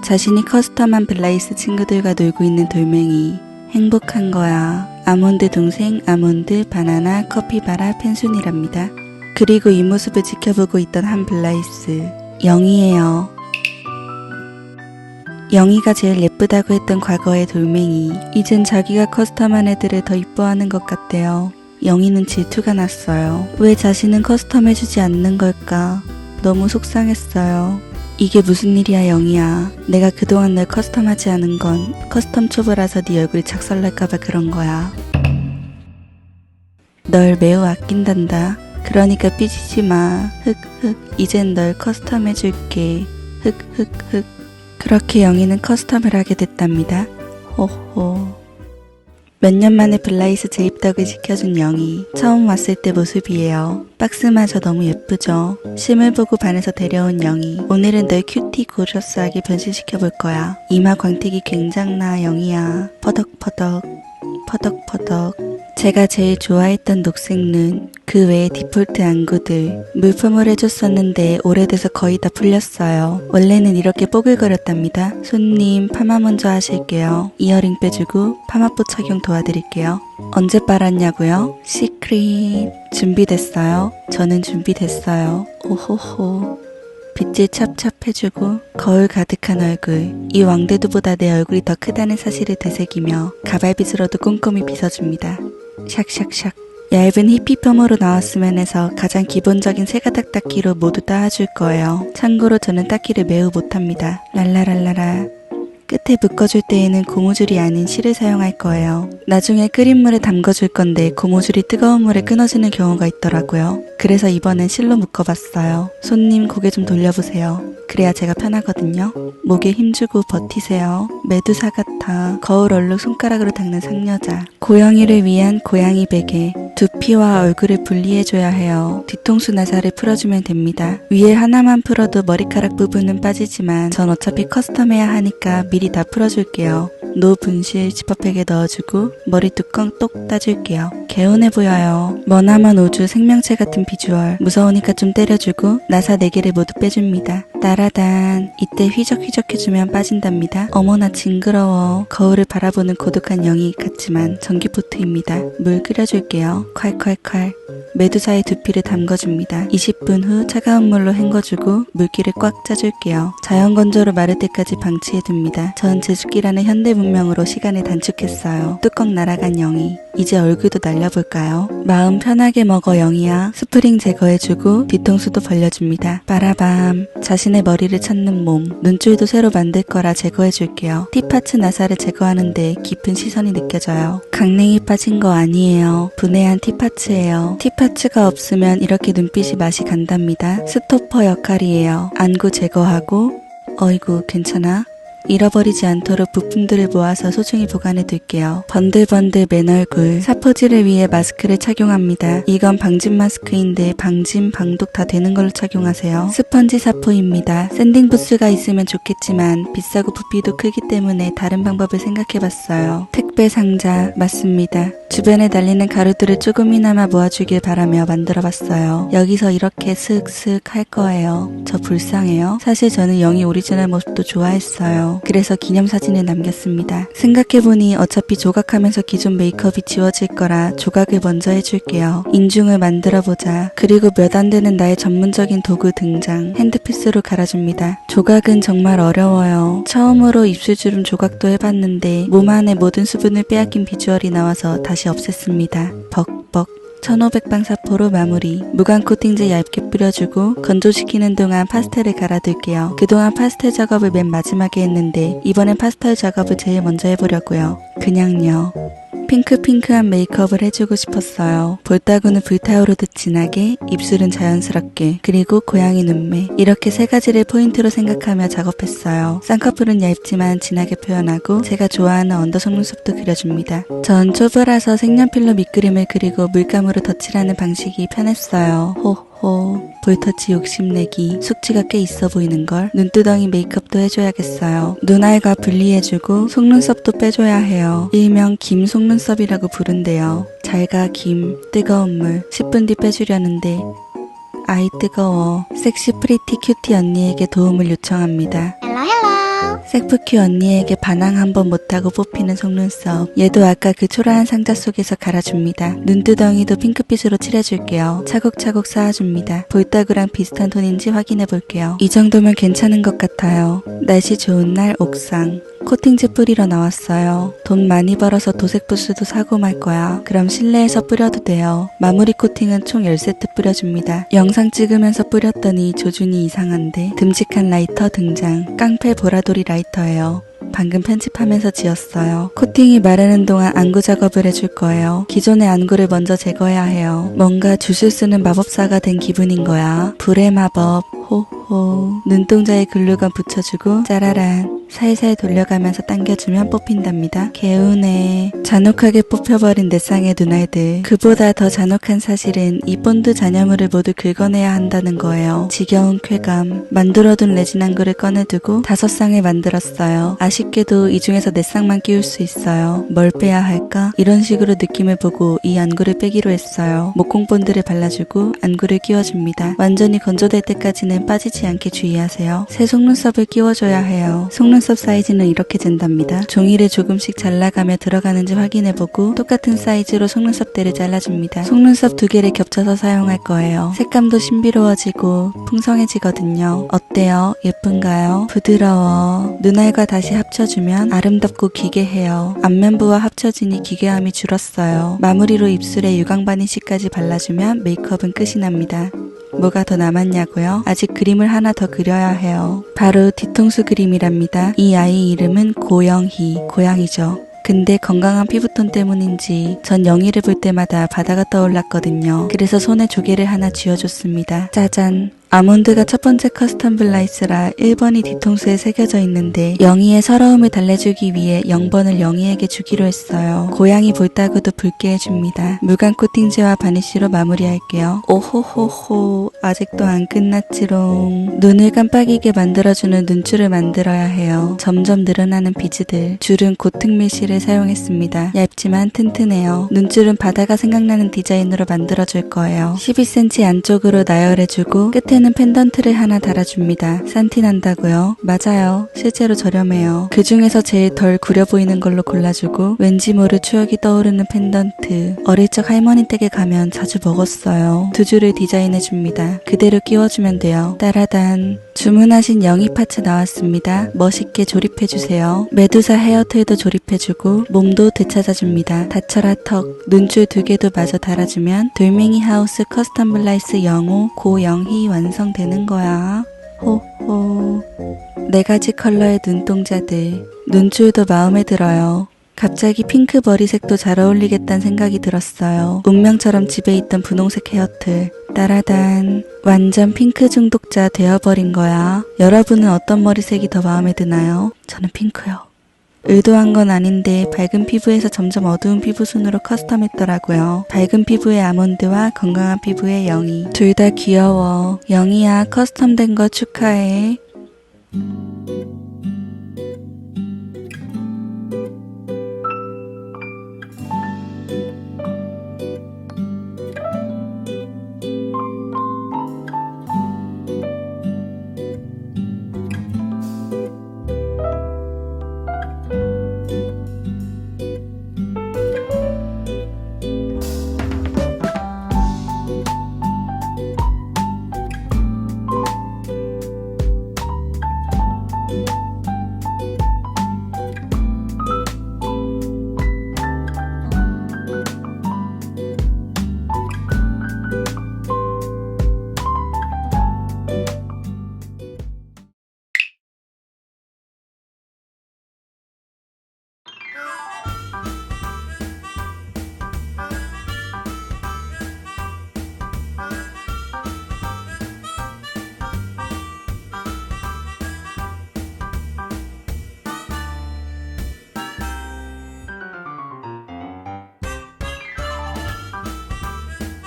자신이 커스텀한 블라이스 친구들과 놀고 있는 돌멩이. 행복한 거야. 아몬드 동생, 아몬드, 바나나, 커피바라, 펜순이랍니다. 그리고 이 모습을 지켜보고 있던 한 블라이스. 영희예요. 영희가 제일 예쁘다고 했던 과거의 돌멩이. 이젠 자기가 커스텀한 애들을 더 이뻐하는 것 같대요. 영희는 질투가 났어요. 왜 자신은 커스텀해주지 않는 걸까? 너무 속상했어요. 이게 무슨 일이야 영희야. 내가 그동안 널 커스텀하지 않은 건 커스텀 초보라서 네 얼굴이 작살날까봐 그런 거야. 널 매우 아낀단다. 그러니까 삐지지 마. 흑흑. 이젠 널 커스텀해줄게. 흑흑흑. 그렇게 영희는 커스텀을 하게 됐답니다. 호호. 몇 년 만에 블라이스 재입덕을 지켜준 영희. 처음 왔을 때 모습이에요. 박스마저 너무 예쁘죠. 심을 보고 반해서 데려온 영희. 오늘은 널 큐티 고셔스하게 변신시켜볼 거야. 이마 광택이 굉장나 영희야. 퍼덕퍼덕 퍼덕퍼덕. 제가 제일 좋아했던 녹색 눈, 그 외에 디폴트 안구들, 물품을 해줬었는데 오래돼서 거의 다 풀렸어요. 원래는 이렇게 뽀글거렸답니다. 손님 파마 먼저 하실게요. 이어링 빼주고 파마포 착용 도와드릴게요. 언제 빨았냐고요? 시크릿. 준비됐어요? 저는 준비됐어요. 오호호. 빗질 찹찹해주고 거울 가득한 얼굴. 이 왕대두보다 내 얼굴이 더 크다는 사실을 되새기며 가발빗으로도 꼼꼼히 빗어줍니다. 샥샥샥. 얇은 히피펌으로 나왔으면 해서 가장 기본적인 세가닥 닦기로 모두 따아줄 거예요. 참고로 저는 닦기를 매우 못합니다. 랄라랄라라. 끝에 묶어줄 때에는 고무줄이 아닌 실을 사용할 거예요. 나중에 끓인 물에 담궈줄 건데 고무줄이 뜨거운 물에 끊어지는 경우가 있더라고요. 그래서 이번엔 실로 묶어봤어요. 손님 고개 좀 돌려보세요. 그래야 제가 편하거든요. 목에 힘주고 버티세요. 메두사 같아. 거울 얼룩 손가락으로 닦는 상여자. 고영이를 위한 고양이 베개. 두피와 얼굴을 분리해줘야 해요. 뒤통수 나사를 풀어주면 됩니다. 위에 하나만 풀어도 머리카락 부분은 빠지지만 전 어차피 커스텀해야 하니까 미리 다 풀어줄게요. 노 분실 지퍼백에 넣어주고 머리 뚜껑 똑 따줄게요. 개운해 보여요. 머나먼 우주 생명체 같은 비주얼. 무서우니까 좀 때려주고 나사 4개를 모두 빼줍니다. 따라단. 이때 휘적휘적 해주면 빠진답니다. 어머나 징그러워. 거울을 바라보는 고독한 영희 같지만 전기포트입니다. 물 끓여줄게요. 콸콸콸. 메두사의 두피를 담궈줍니다. 20분 후 차가운 물로 헹궈주고 물기를 꽉 짜줄게요. 자연건조로 마를 때까지 방치해둡니다. 전 제습기라는 현대 문명으로 시간을 단축했어요. 뚜껑 날아간 영희. 이제 얼굴도 날려볼까요? 마음 편하게 먹어 영희야. 스프링 제거해주고 뒤통수도 벌려줍니다. 빠라밤. 자신의 머리를 찾는 몸. 눈줄도 새로 만들 거라 제거해줄게요. 티파츠 나사를 제거하는데 깊은 시선이 느껴져요. 강냉이 빠진 거 아니에요. 분해한 티파츠예요. 티파츠가 없으면 이렇게 눈빛이 맛이 간답니다. 스토퍼 역할이에요. 안구 제거하고. 어이구 괜찮아? 잃어버리지 않도록 부품들을 모아서 소중히 보관해 둘게요. 번들번들 맨 얼굴. 사포질을 위해 마스크를 착용합니다. 이건 방진 마스크인데 방진, 방독 다 되는 걸로 착용하세요. 스펀지 사포입니다. 샌딩 부스가 있으면 좋겠지만 비싸고 부피도 크기 때문에 다른 방법을 생각해봤어요. 택배 상자. 맞습니다. 주변에 달리는 가루들을 조금이나마 모아주길 바라며 만들어봤어요. 여기서 이렇게 슥슥 할 거예요. 저 불쌍해요. 사실 저는 영희 오리지널 모습도 좋아했어요. 그래서 기념사진을 남겼습니다. 생각해보니 어차피 조각하면서 기존 메이크업이 지워질 거라 조각을 먼저 해줄게요. 인중을 만들어보자. 그리고 몇 안 되는 나의 전문적인 도구 등장. 핸드피스로 갈아줍니다. 조각은 정말 어려워요. 처음으로 입술주름 조각도 해봤는데 몸 안에 모든 수분을 빼앗긴 비주얼이 나와서 다시 없앴습니다. 벅벅. 1500방 사포로 마무리. 무광 코팅제 얇게 뿌려주고 건조시키는 동안 파스텔을 갈아둘게요. 그동안 파스텔 작업을 맨 마지막에 했는데 이번엔 파스텔 작업을 제일 먼저 해보려고요. 그냥요. 핑크핑크한 메이크업을 해주고 싶었어요. 볼따구는 불타오르듯 진하게, 입술은 자연스럽게, 그리고 고양이 눈매. 이렇게 3가지를 포인트로 생각하며 작업했어요. 쌍꺼풀은 얇지만 진하게 표현하고 제가 좋아하는 언더 속눈썹도 그려줍니다. 전 초보라서 색연필로 밑그림을 그리고 물감으로 덧칠하는 방식이 편했어요. 호호. 볼터치 욕심내기. 숙취가 꽤 있어 보이는걸. 눈두덩이 메이크업도 해줘야겠어요. 눈알과 분리해주고 속눈썹도 빼줘야 해요. 일명 김 속눈썹이라고 부른대요. 잘가 김. 뜨거운 물. 10분 뒤 빼주려는데 아이 뜨거워. 섹시 프리티 큐티 언니에게 도움을 요청합니다. 헬로 헬로. 색푸키 언니에게 반항 한번 못하고 뽑히는 속눈썹. 얘도 아까 그 초라한 상자 속에서 갈아줍니다. 눈두덩이도 핑크빛으로 칠해줄게요. 차곡차곡 쌓아줍니다. 볼따구랑 비슷한 톤인지 확인해볼게요. 이 정도면 괜찮은 것 같아요. 날씨 좋은 날 옥상. 코팅제 뿌리러 나왔어요. 돈 많이 벌어서 도색 부스도 사고 말 거야. 그럼 실내에서 뿌려도 돼요. 마무리 코팅은 총 10세트 뿌려줍니다. 영상 찍으면서 뿌렸더니 조준이 이상한데. 듬직한 라이터 등장. 깡패 보라돌이 라이터예요. 방금 편집하면서 지었어요. 코팅이 마르는 동안 안구 작업을 해줄 거예요. 기존의 안구를 먼저 제거해야 해요. 뭔가 주술 쓰는 마법사가 된 기분인 거야. 불의 마법. 호호. 눈동자에 글루건 붙여주고 짜라란. 살살 돌려가면서 당겨주면 뽑힌답니다. 개운해. 잔혹하게 뽑혀버린 내 쌍의 눈알들. 그보다 더 잔혹한 사실은 이 본드 잔여물을 모두 긁어내야 한다는 거예요. 지겨운 쾌감. 만들어둔 레진 안구를 꺼내두고 5쌍을 만들었어요. 아쉽게도 이 중에서 4쌍만 끼울 수 있어요. 뭘 빼야 할까? 이런 식으로 느낌을 보고 이 안구를 빼기로 했어요. 목공 본드를 발라주고 안구를 끼워줍니다. 완전히 건조될 때까지는 빠지지 않게 주의하세요. 새 속눈썹을 끼워줘야 해요. 속눈썹 사이즈는 이렇게 된답니다. 종이를 조금씩 잘라가며 들어가는지 확인해보고 똑같은 사이즈로 속눈썹대를 잘라줍니다. 속눈썹 2개를 겹쳐서 사용할 거예요. 색감도 신비로워지고 풍성해지거든요. 어때요? 예쁜가요? 부드러워. 눈알과 다시 합쳐주면 아름답고 기괴해요. 앞면부와 합쳐지니 기괴함이 줄었어요. 마무리로 입술에 유광바니쉬까지 발라주면 메이크업은 끝이 납니다. 뭐가 더 남았냐고요? 아직 그림을 하나 더 그려야 해요. 바로 뒤통수 그림이랍니다. 이 아이 이름은 고영희, 고양이죠. 근데 건강한 피부톤 때문인지 전 영희를 볼 때마다 바다가 떠올랐거든요. 그래서 손에 조개를 하나 쥐어줬습니다. 짜잔. 아몬드가 첫 번째 커스텀 블라이스라 1번이 뒤통수에 새겨져 있는데 영희의 서러움을 달래주기 위해 0번을 영희에게 주기로 했어요. 고양이 볼따구도 붉게 해줍니다. 물감 코팅제와 바니쉬로 마무리할게요. 오호호호, 아직도 안 끝났지롱. 눈을 깜빡이게 만들어주는 눈줄을 만들어야 해요. 점점 늘어나는 비즈들. 줄은 고특 밀실을 사용했습니다. 얇지만 튼튼해요. 눈줄은 바다가 생각나는 디자인으로 만들어줄 거예요. 12cm 안쪽으로 나열해주고 끝에 는 펜던트를 하나 달아줍니다. 산티 난다고요? 맞아요. 실제로 저렴해요. 그 중에서 제일 덜 구려 보이는 걸로 골라주고 왠지 모를 추억이 떠오르는 펜던트. 어릴 적 할머니 댁에 가면 자주 먹었어요. 2줄을 디자인해줍니다. 그대로 끼워주면 돼요. 따라단. 주문하신 영희 파츠 나왔습니다. 멋있게 조립해주세요. 메두사 헤어틀도 조립해주고 몸도 되찾아줍니다. 다쳐라 턱. 눈줄 2개도 마저 달아주면 돌멩이 하우스 커스텀 블라이스 영호 고영희 완성되는 거야. 호호. 4가지 컬러의 눈동자들. 눈줄도 마음에 들어요. 갑자기 핑크 머리색도 잘 어울리겠다는 생각이 들었어요. 운명처럼 집에 있던 분홍색 헤어틀. 따라단. 완전 핑크 중독자 되어버린 거야. 여러분은 어떤 머리색이 더 마음에 드나요? 저는 핑크요. 의도한 건 아닌데 밝은 피부에서 점점 어두운 피부순으로 커스텀했더라고요. 밝은 피부의 아몬드와 건강한 피부의 영희. 둘 다 귀여워. 영희야, 커스텀된 거 축하해.